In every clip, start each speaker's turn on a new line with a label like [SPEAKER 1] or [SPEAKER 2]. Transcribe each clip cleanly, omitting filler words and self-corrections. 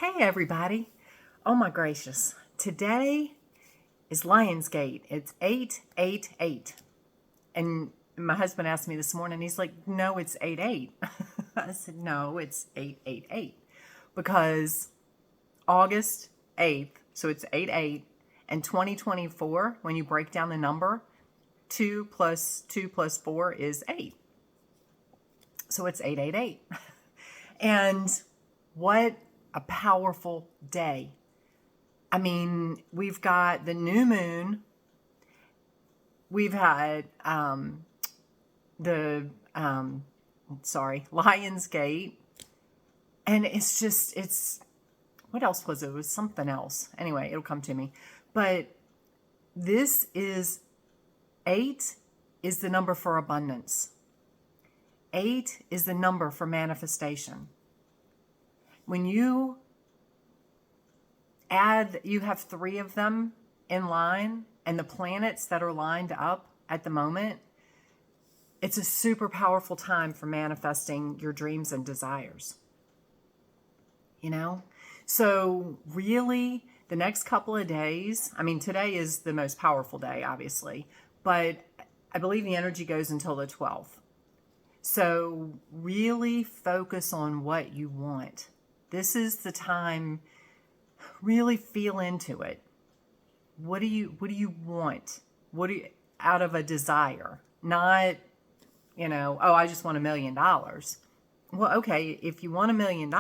[SPEAKER 1] Hey everybody. Oh my gracious. Today is Lionsgate. It's 888. And my husband asked me this morning, he's like, "No, it's 88." I said, "No, it's 888." Because August 8th, so it's 88, and 2024, when you break down the number, 2 plus 2 plus 4 is 8. So it's 888. And what a powerful day. I mean, we've got the new moon. We've had Lionsgate. And it's, what else was it? It was something else. Anyway, it'll come to me. But this is 8 is the number for abundance. 8 is the number for manifestation. When you have 3 of them in line, and the planets that are lined up at the moment, it's a super powerful time for manifesting your dreams and desires. So really, the next couple of days, I mean, today is the most powerful day, obviously, but I believe the energy goes until the 12th. So really focus on what you want. This is the time, really feel into it. What do you want? Out of a desire? Not, oh, I just want $1 million. Well, okay, if you want $1 million,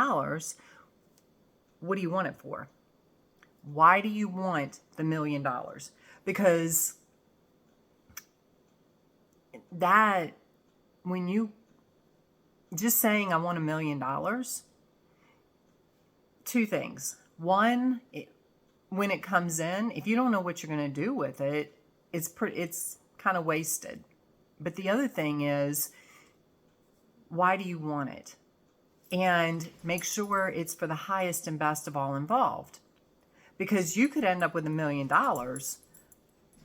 [SPEAKER 1] what do you want it for? Why do you want the $1 million? Because that, when you just saying I want $1 million, 2 things. One, when it comes in, if you don't know what you're going to do with it, it's kind of wasted. But the other thing is, why do you want it? And make sure it's for the highest and best of all involved. Because you could end up with $1 million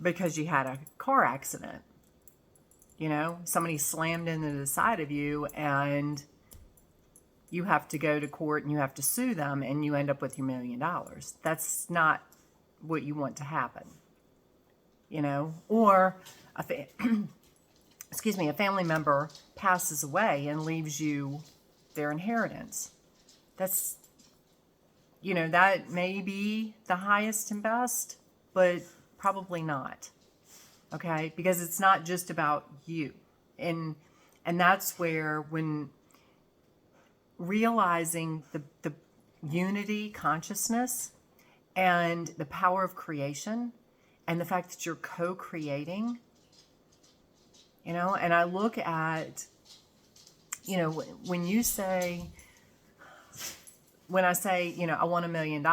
[SPEAKER 1] because you had a car accident. Somebody slammed into the side of you and you have to go to court and you have to sue them and you end up with your $1 million. That's not what you want to happen. Or a family member passes away and leaves you their inheritance. That's, that may be the highest and best, but probably not. Okay? Because it's not just about you. And that's where, when realizing the unity consciousness and the power of creation and the fact that you're co-creating, and I look at, when I say, I want $1 million,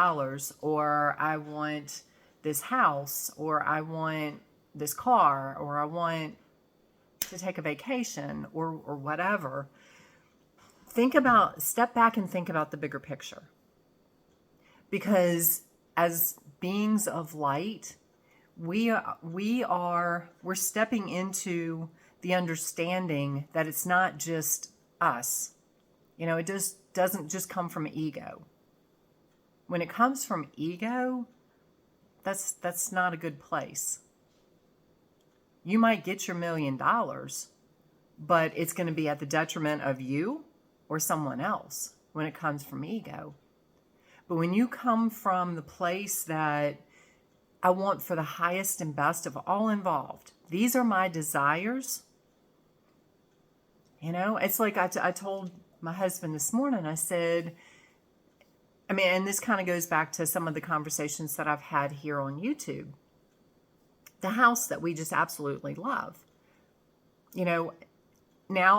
[SPEAKER 1] or I want this house, or I want this car, or I want to take a vacation, or whatever, step back and think about the bigger picture. Because as beings of light, we're stepping into the understanding that it's not just us. It just doesn't just come from ego. When it comes from ego, that's not a good place. You might get your $1 million, but it's going to be at the detriment of you or someone else when it comes from ego. But when you come from the place that I want for the highest and best of all involved, these are my desires. It's like I told my husband this morning, I said, and this kind of goes back to some of the conversations that I've had here on YouTube. The house that we just absolutely love. Now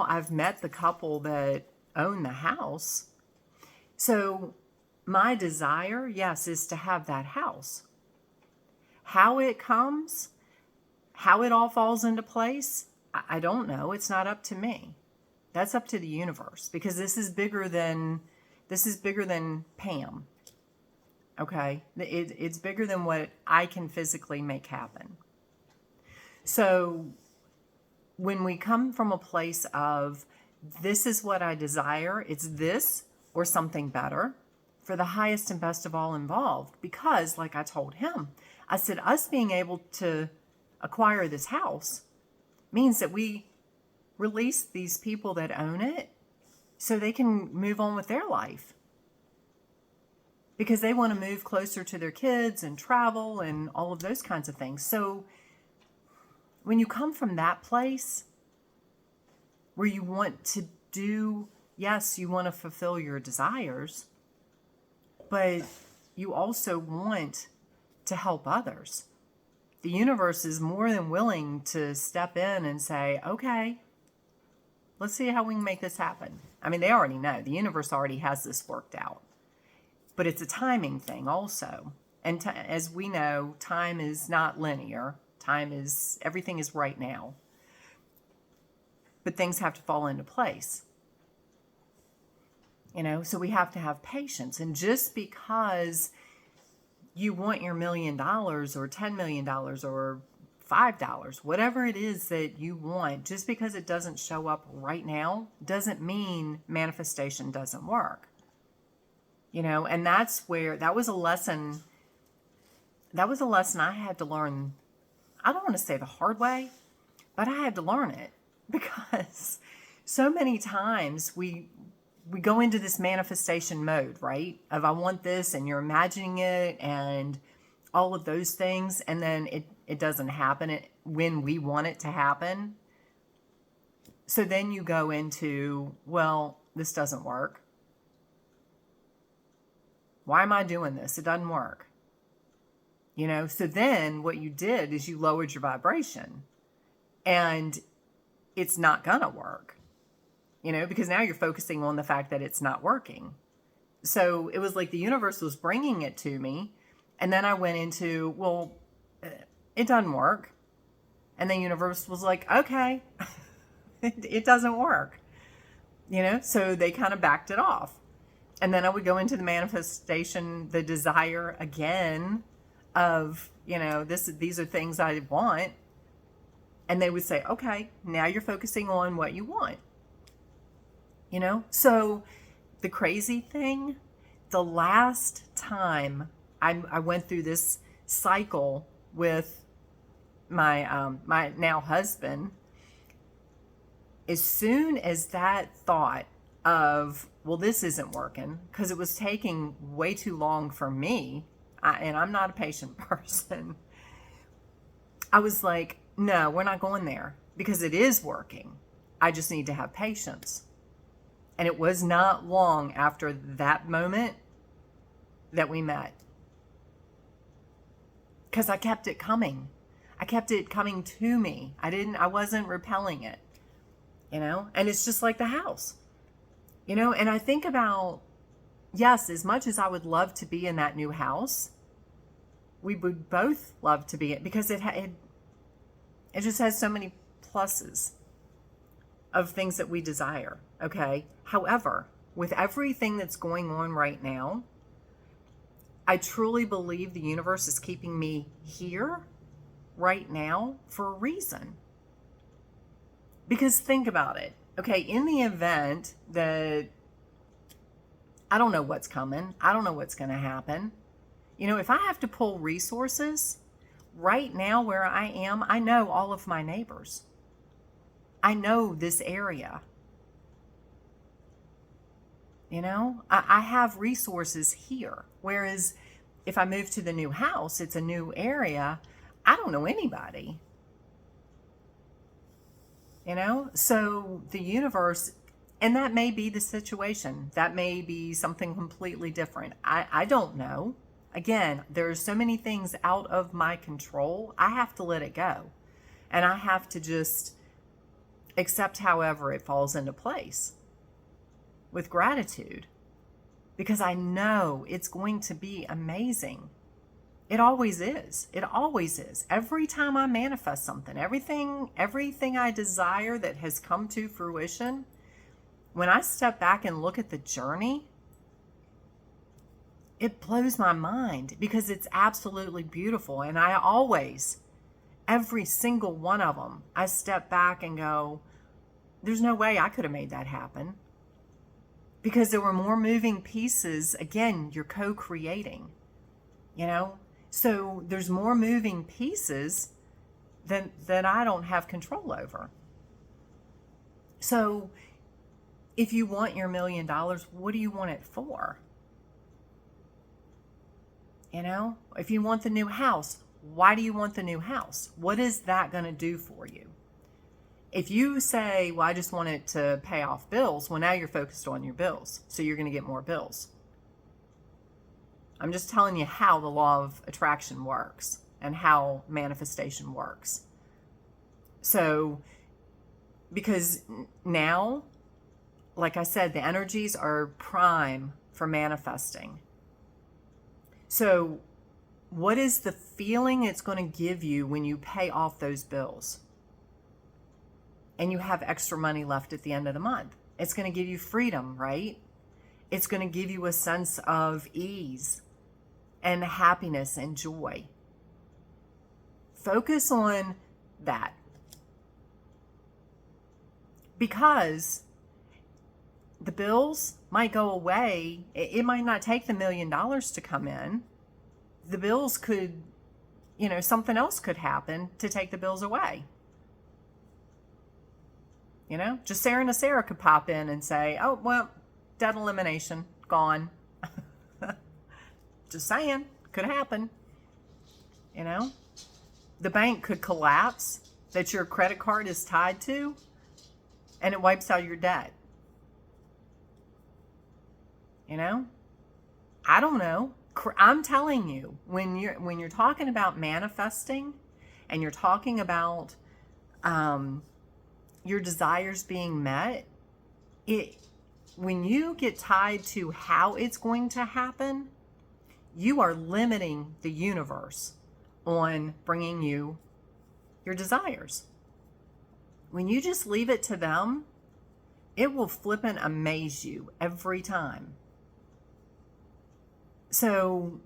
[SPEAKER 1] I've met the couple that own the house. So my desire, yes, is to have that house. How it comes, how it all falls into place, I don't know. It's not up to me. That's up to the universe, because this is bigger than Pam. Okay? It's bigger than what I can physically make happen. So when we come from a place of, this is what I desire, it's this or something better, for the highest and best of all involved. Because, like I told him, I said, us being able to acquire this house means that we release these people that own it so they can move on with their life. Because they want to move closer to their kids and travel and all of those kinds of things. So when you come from that place where you want to do, yes, you want to fulfill your desires, but you also want to help others. The universe is more than willing to step in and say, okay, let's see how we can make this happen. I mean, they already know. The universe already has this worked out. But it's a timing thing also. And as we know, time is not linear. Everything is right now. But things have to fall into place. So we have to have patience. And just because you want your $1 million or $10 million or $5, whatever it is that you want, just because it doesn't show up right now, doesn't mean manifestation doesn't work. And that was a lesson I had to learn. I don't want to say the hard way, but I had to learn it because so many times we go into this manifestation mode, right? Of I want this, and you're imagining it and all of those things. And then it doesn't happen when we want it to happen. So then you go into, well, this doesn't work. Why am I doing this? It doesn't work. So then what you did is you lowered your vibration, and it's not gonna work, because now you're focusing on the fact that it's not working. So it was like the universe was bringing it to me, and then I went into, well, it doesn't work. And the universe was like, okay, it doesn't work, so they kind of backed it off. And then I would go into the manifestation, the desire again of, these are things I want. And they would say, okay, now you're focusing on what you want. So the crazy thing, the last time I went through this cycle with my now husband, as soon as that thought of, well, this isn't working, because it was taking way too long for me, and I'm not a patient person, I was like, no, we're not going there, because it is working. I just need to have patience. And it was not long after that moment that we met, because I kept it coming. I kept it coming to me. I wasn't repelling it, and it's just like the house. And I think about, yes, as much as I would love to be in that new house, we would both love to be it, because it just has so many pluses of things that we desire, okay? However, with everything that's going on right now, I truly believe the universe is keeping me here right now for a reason. Because think about it. Okay, in the event that I don't know what's coming, I don't know what's going to happen. If I have to pull resources right now where I am, I know all of my neighbors. I know this area. I have resources here. Whereas if I move to the new house, it's a new area, I don't know anybody. So the universe, and that may be the situation. That may be something completely different. I don't know. Again, there's so many things out of my control. I have to let it go. And I have to just accept however it falls into place with gratitude, because I know it's going to be amazing. It always is. It always is. Every time I manifest something, everything I desire that has come to fruition, when I step back and look at the journey, it blows my mind, because it's absolutely beautiful. And I always, every single one of them, I step back and go, there's no way I could have made that happen. because there were more moving pieces. Again, you're co-creating, you know? So there's more moving pieces that I don't have control over. So if you want your $1 million, what do you want it for? You know, if you want the new house, why do you want the new house? What is that going to do for you? If you say, well, I just want it to pay off bills, well, now you're focused on your bills. So you're going to get more bills. I'm just telling you how the law of attraction works and how manifestation works. So, because now, like I said, the energies are prime for manifesting. So, what is the feeling it's going to give you when you pay off those bills and you have extra money left at the end of the month? It's going to give you freedom, right? It's going to give you a sense of ease and happiness and joy. Focus on that. Because the bills might go away. It might not take the $1 million to come in. The bills could, something else could happen to take the bills away. Just Sarah and Sarah could pop in and say, oh, well, debt elimination, gone. Just saying, could happen. The bank could collapse that your credit card is tied to, and it wipes out your debt. I don't know. I'm telling you, when you're talking about manifesting, and you're talking about your desires being met, when you get tied to how it's going to happen, you are limiting the universe on bringing you your desires. When you just leave it to them, it will flip and amaze you every time. So,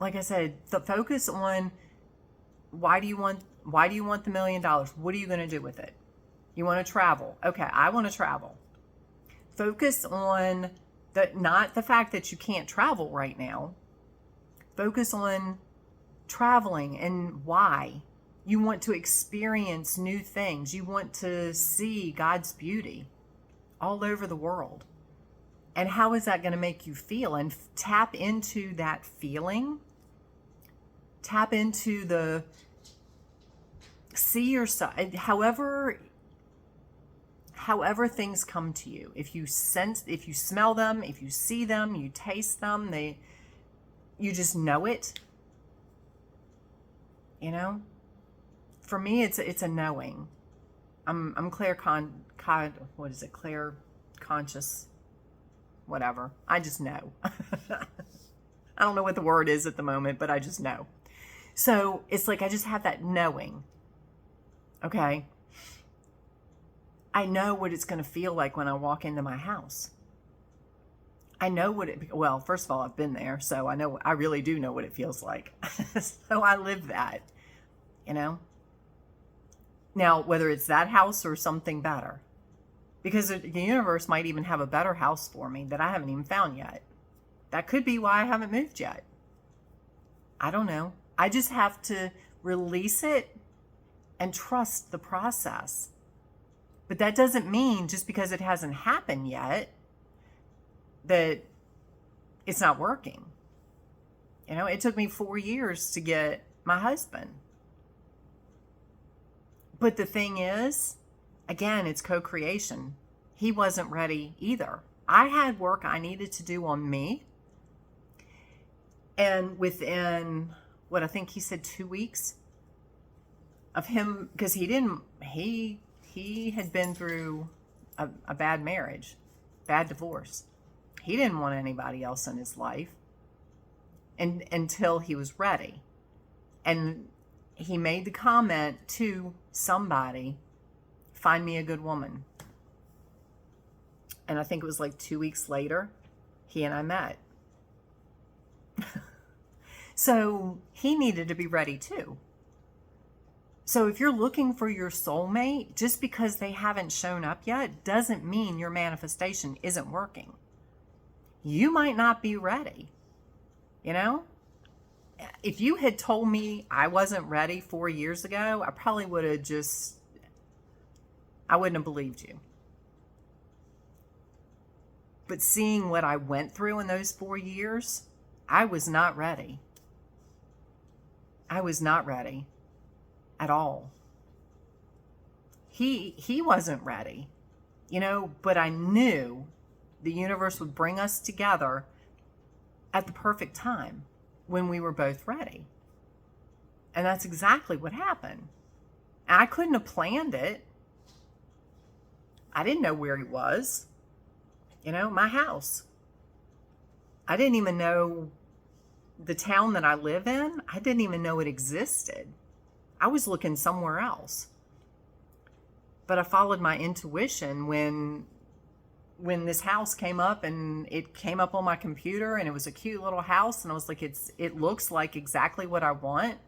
[SPEAKER 1] like I said, the focus on why do you want the $1 million? What are you going to do with it? You want to travel. Okay, I want to travel. Focus on not the fact that you can't travel right now. Focus on traveling and why. You want to experience new things. You want to see God's beauty all over the world. And how is that going to make you feel? And tap into that feeling. Tap into see yourself, however things come to you. If you smell them, if you see them, you taste them, you just know it. For me, it's a knowing. I'm clear conscious, whatever. I just know. I don't know what the word is at the moment, but I just know. So it's like I just have that knowing. Okay. I know what it's going to feel like when I walk into my house. I know well, first of all, I've been there, so I really do know what it feels like. So I live that, Now, whether it's that house or something better, because the universe might even have a better house for me that I haven't even found yet. That could be why I haven't moved yet. I don't know. I just have to release it and trust the process. But that doesn't mean just because it hasn't happened yet that it's not working. It took me 4 years to get my husband. But the thing is, again, it's co-creation. He wasn't ready either. I had work I needed to do on me. And within, I think he said 2 weeks of him, because he had been through a bad marriage, bad divorce. He didn't want anybody else in his life until he was ready. And he made the comment to somebody, find me a good woman. And I think it was like 2 weeks later, he and I met. So he needed to be ready too. So if you're looking for your soulmate, just because they haven't shown up yet doesn't mean your manifestation isn't working. You might not be ready. You know, if you had told me I wasn't ready 4 years ago, I probably would have I wouldn't have believed you. But seeing what I went through in those 4 years, I was not ready. I was not ready at all. He wasn't ready, but I knew the universe would bring us together at the perfect time when we were both ready. And that's exactly what happened. I couldn't have planned it. I didn't know where he was. My house. I didn't even know the town that I live in. I didn't even know it existed. I was looking somewhere else. But I followed my intuition when this house came up, and it came up on my computer, and it was a cute little house, and I was like, it looks like exactly what I want.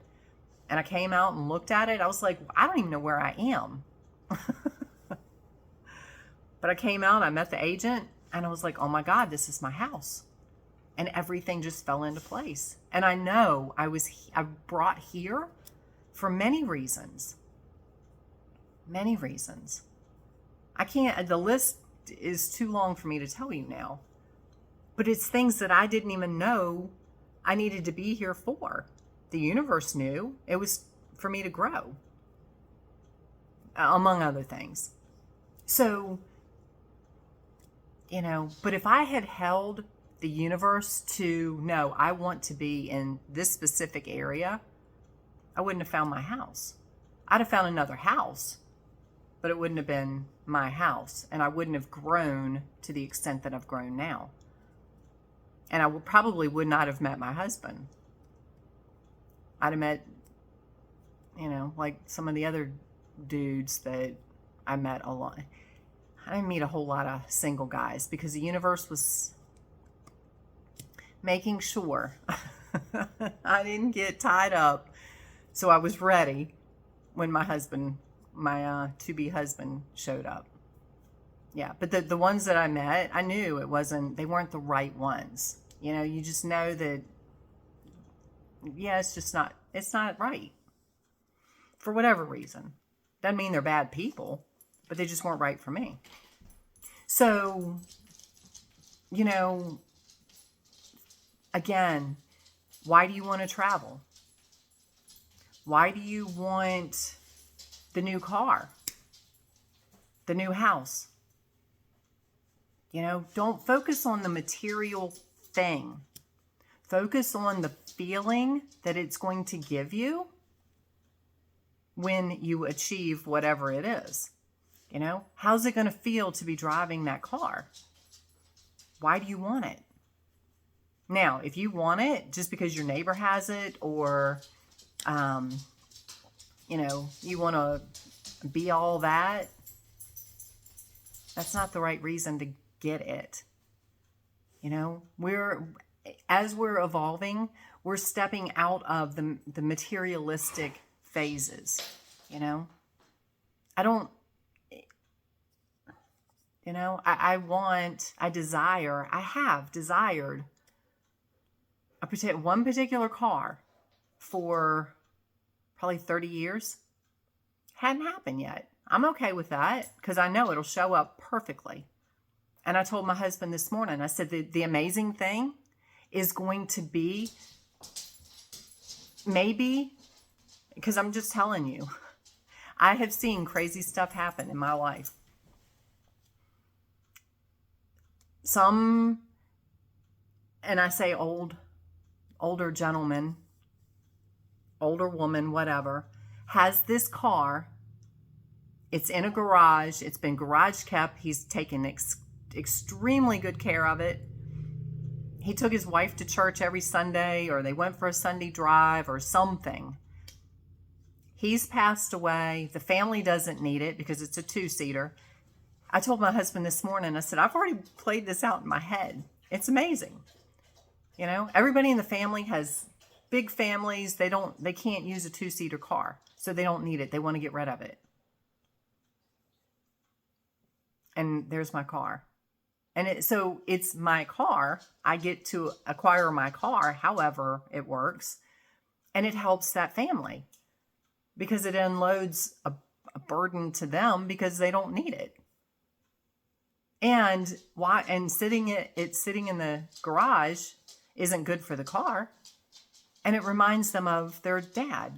[SPEAKER 1] And I came out and looked at it. I was like, I don't even know where I am. But I came out, I met the agent, and I was like, oh my God, this is my house. And everything just fell into place. And I know I brought here for many reasons. Many reasons. The list is too long for me to tell you now. But it's things that I didn't even know I needed to be here for. The universe knew it was for me to grow, among other things. So, but if I had held the universe to, no, I want to be in this specific area, I wouldn't have found my house. I'd have found another house, but it wouldn't have been my house, and I wouldn't have grown to the extent that I've grown now. And I probably would not have met my husband. I'd have met, like some of the other dudes that I met a lot. I didn't meet a whole lot of single guys because the universe was making sure I didn't get tied up. So I was ready when my to-be husband showed up. Yeah, but the ones that I met, I knew they weren't the right ones. You just know that, yeah, it's not right. For whatever reason. Doesn't mean they're bad people, but they just weren't right for me. So, again, why do you want to travel? Why do you want the new car? The new house? Don't focus on the material thing. Focus on the feeling that it's going to give you when you achieve whatever it is. How's it going to feel to be driving that car? Why do you want it? Now, if you want it just because your neighbor has it, or, you want to be all that, that's not the right reason to get it. As we're evolving, we're stepping out of the materialistic phases. I have desired one particular car for probably 30 years. Hadn't happened yet. I'm okay with that because I know it'll show up perfectly. And I told my husband this morning, I said, the amazing thing is going to be maybe, because I'm just telling you, I have seen crazy stuff happen in my life. Some, and I say older gentleman, older woman, whatever, has this car. It's in a garage. It's been garage kept. He's taken extremely good care of it. He took his wife to church every Sunday, or they went for a Sunday drive or something. He's passed away. The family doesn't need it because it's a 2-seater. I told my husband this morning, I said, I've already played this out in my head. It's amazing. Everybody in the family has big families, they can't use a 2-seater car. So they don't need it. They want to get rid of it. And there's my car. And so it's my car. I get to acquire my car, however it works. And it helps that family because it unloads a burden to them because they don't need it. And sitting in the garage isn't good for the car. And it reminds them of their dad.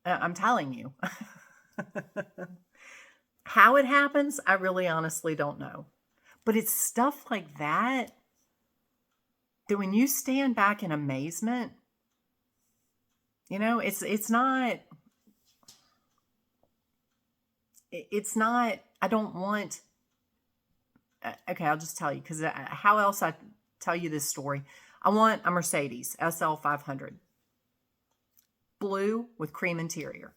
[SPEAKER 1] I'm telling you. How it happens, I really honestly don't know. But it's stuff like that when you stand back in amazement, it's not, I don't want, okay, I'll just tell you, because how else I tell you this story? I want a Mercedes SL 500. Blue with cream interior.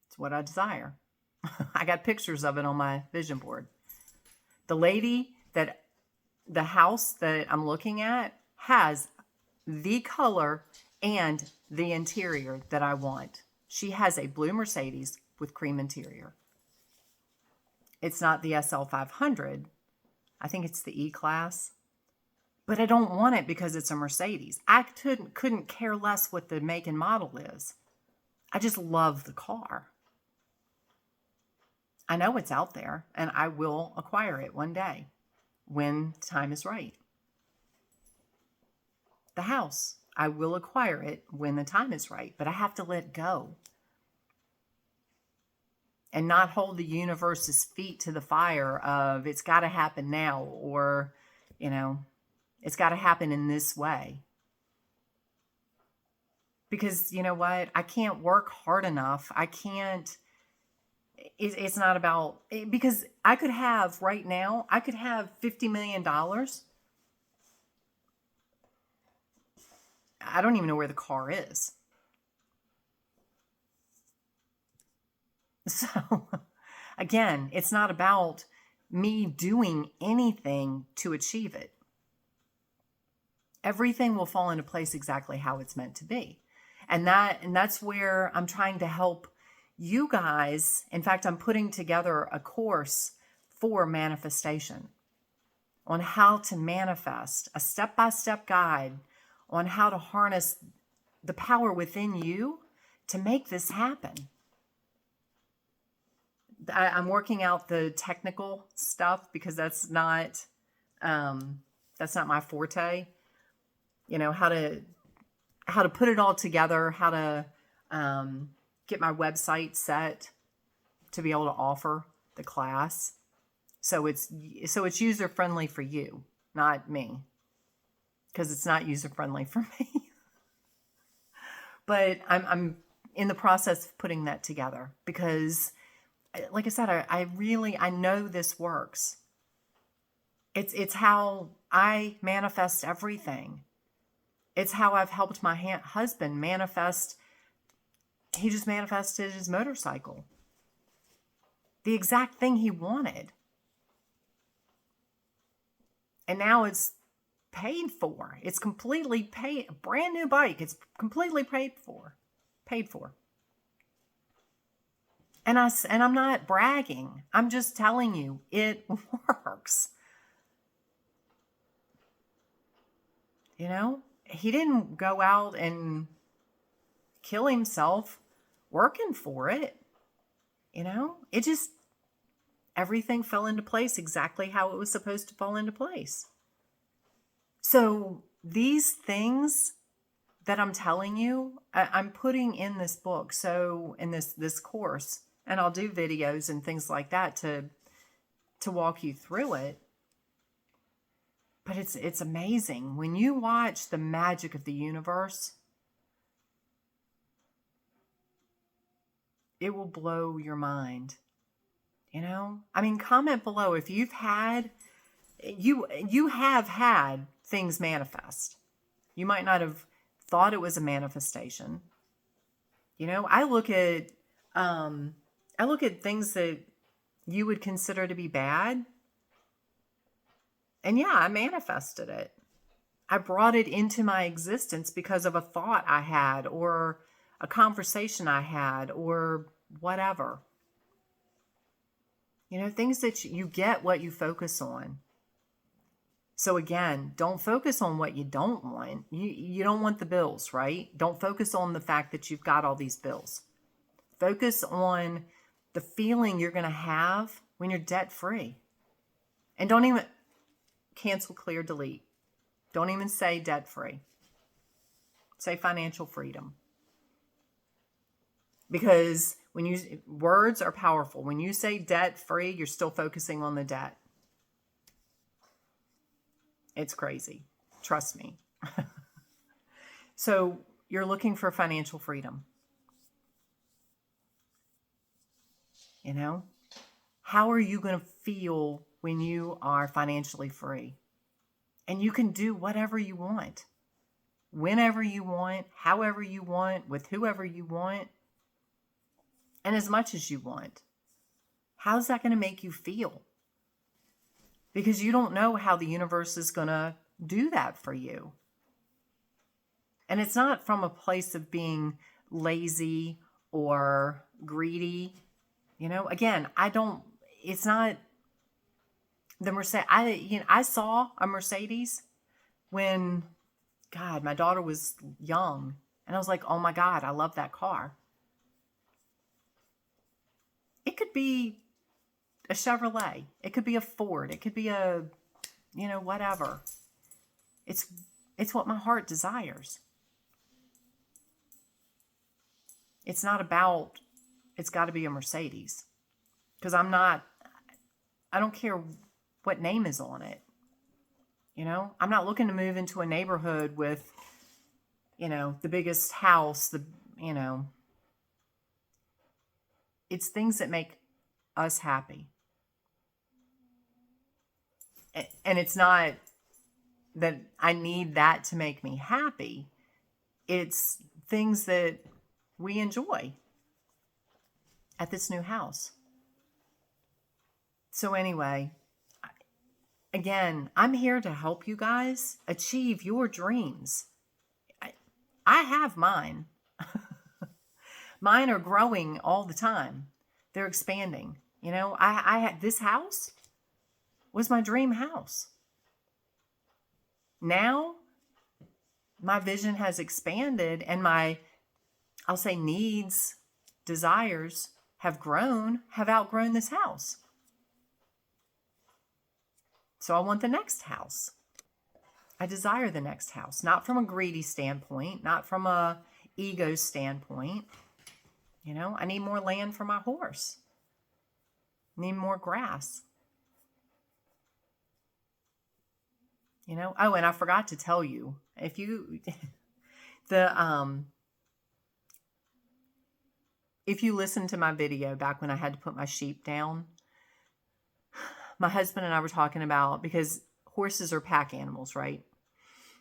[SPEAKER 1] It's what I desire. I got pictures of it on my vision board. The house that I'm looking at has the color and the interior that I want. She has a blue Mercedes with cream interior. It's not the SL 500. I think it's the E-Class. But I don't want it because it's a Mercedes. I couldn't care less what the make and model is. I just love the car. I know it's out there, and I will acquire it one day when time is right. The house, I will acquire it when the time is right, but I have to let go and not hold the universe's feet to the fire of it's got to happen now, or, it's got to happen in this way. Because you know what? I can't work hard enough. I can't, it's not about, because I could have $50 million. I don't even know where the car is. So again, it's not about me doing anything to achieve it. Everything will fall into place exactly how it's meant to be. And that's where I'm trying to help you guys. In fact, I'm putting together a course for manifestation on how to manifest, a step-by-step guide on how to harness the power within you to make this happen. I'm working out the technical stuff because that's not my forte. How to put it all together, how to get my website set to be able to offer the class. So it's user friendly for you, not me, because it's not user friendly for me. But I'm in the process of putting that together because, like I said, I know this works. It's how I manifest everything. It's how I've helped my husband manifest. He just manifested his motorcycle. The exact thing he wanted. And now it's paid for. It's completely paid. A brand new bike. It's completely paid for. And I'm not bragging. I'm just telling you it works. He didn't go out and kill himself working for it. It just, everything fell into place exactly how it was supposed to fall into place. So these things that I'm telling you, I'm putting in this book. So in this course, and I'll do videos and things like that to walk you through it. But it's amazing when you watch the magic of the universe. It will blow your mind. Comment below if you've had, you have had things manifest. You might not have thought it was a manifestation. I look at things that you would consider to be bad. And yeah, I manifested it. I brought it into my existence because of a thought I had or a conversation I had or whatever. Things that you get what you focus on. So again, don't focus on what you don't want. You don't want the bills, right? Don't focus on the fact that you've got all these bills. Focus on the feeling you're going to have when you're debt free. And don't even cancel, clear, delete. Don't even say debt free. Say financial freedom. Because words are powerful. When you say debt free, you're still focusing on the debt. It's crazy. Trust me. So you're looking for financial freedom. How are you going to feel when you are financially free? And you can do whatever you want, whenever you want, however you want, with whoever you want, and as much as you want. How's that going to make you feel? Because you don't know how the universe is going to do that for you. And it's not from a place of being lazy or greedy. Again, it's not the Mercedes. I saw a Mercedes when, God, my daughter was young. And I was like, oh my God, I love that car. It could be a Chevrolet. It could be a Ford. It could be a, whatever. It's what my heart desires. It's not about, it's got to be a Mercedes. Because I don't care what name is on it. I'm not looking to move into a neighborhood with, the biggest house, it's things that make us happy. And it's not that I need that to make me happy. It's things that we enjoy at this new house. So anyway, again, I'm here to help you guys achieve your dreams. I have mine. Mine are growing all the time. They're expanding. I had this house was my dream house. Now my vision has expanded and I'll say needs, desires have outgrown this house. So I want the next house. I desire the next house, not from a greedy standpoint, not from a ego standpoint. I need more land for my horse. I need more grass. Oh, and I forgot to tell you, if you listen to my video back when I had to put my sheep down, my husband and I were talking about, because horses are pack animals, right?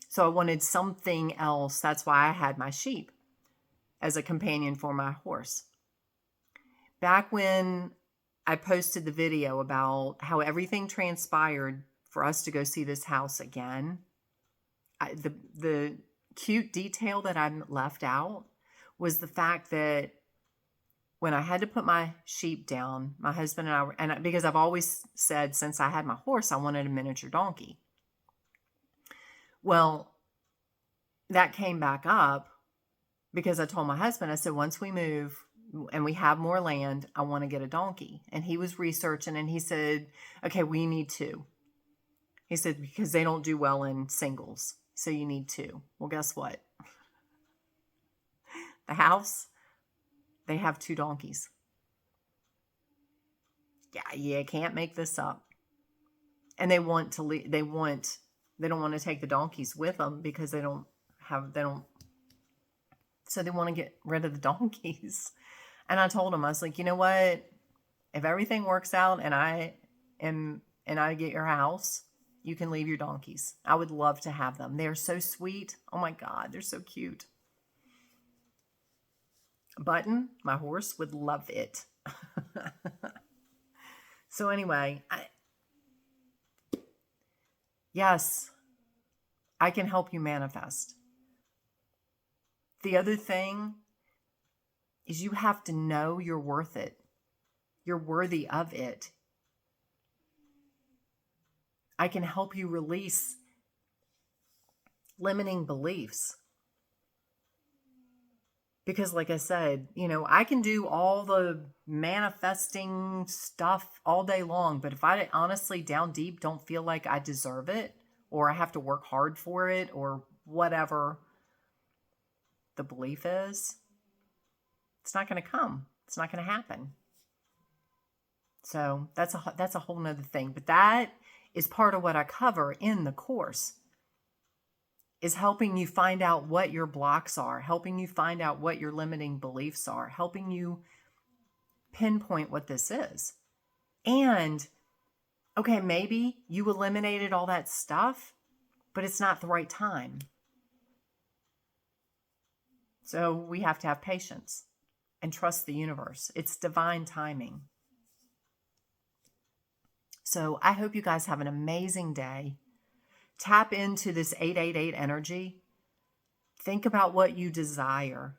[SPEAKER 1] So I wanted something else. That's why I had my sheep as a companion for my horse. Back when I posted the video about how everything transpired for us to go see this house again, the cute detail that I left out was the fact that when I had to put my sheep down, my husband and I were, because I've always said since I had my horse, I wanted a miniature donkey. Well, that came back up because I told my husband, I said, once we move and we have more land, I want to get a donkey. And he was researching and he said, okay, we need two. He said, because they don't do well in singles. So you need two. Well, guess what? The house, they have two donkeys. Yeah, you can't make this up. And they want to leave, they don't want to take the donkeys with them because so they want to get rid of the donkeys. And I told him, I was like, you know what? If everything works out and I get your house, you can leave your donkeys. I would love to have them. They're so sweet. Oh my God, they're so cute. Button, my horse, would love it. So anyway, Yes, I can help you manifest. The other thing is you have to know you're worth it. You're worthy of it. I can help you release limiting beliefs. Because, like I said, I can do all the manifesting stuff all day long, but if I honestly down deep don't feel like I deserve it, or I have to work hard for it, or whatever the belief is, it's not going to come. It's not going to happen. So that's a whole nother thing. But that is part of what I cover in the course, is helping you find out what your blocks are, helping you find out what your limiting beliefs are, helping you pinpoint what this is. And okay, maybe you eliminated all that stuff, but it's not the right time. So we have to have patience and trust the universe. It's divine timing. So I hope you guys have an amazing day. Tap into this 888 energy. Think about what you desire.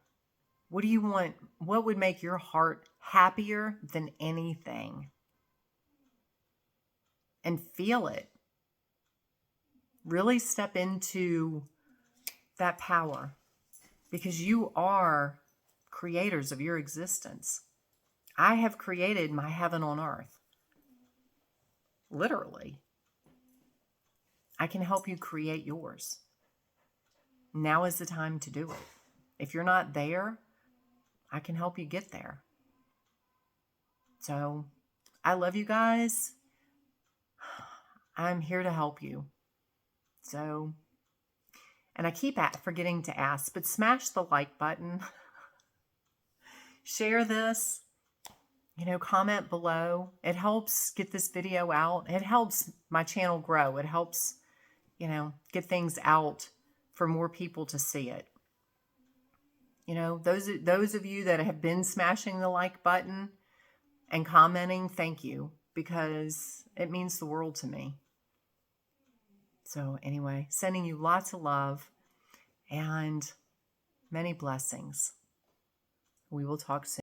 [SPEAKER 1] What do you want? What would make your heart happier than anything? And feel it. Really step into that power, because you are creators of your existence. I have created my heaven on earth. Literally. I can help you create yours. Now is the time to do it. If you're not there, I can help you get there. So I love you guys. I'm here to help you. So, and I keep forgetting to ask, but smash the like button. Share this. Comment below. It helps get this video out. It helps my channel grow. It helps, get things out for more people to see it. Those of you that have been smashing the like button and commenting, thank you, because it means the world to me. So anyway, sending you lots of love and many blessings. We will talk soon.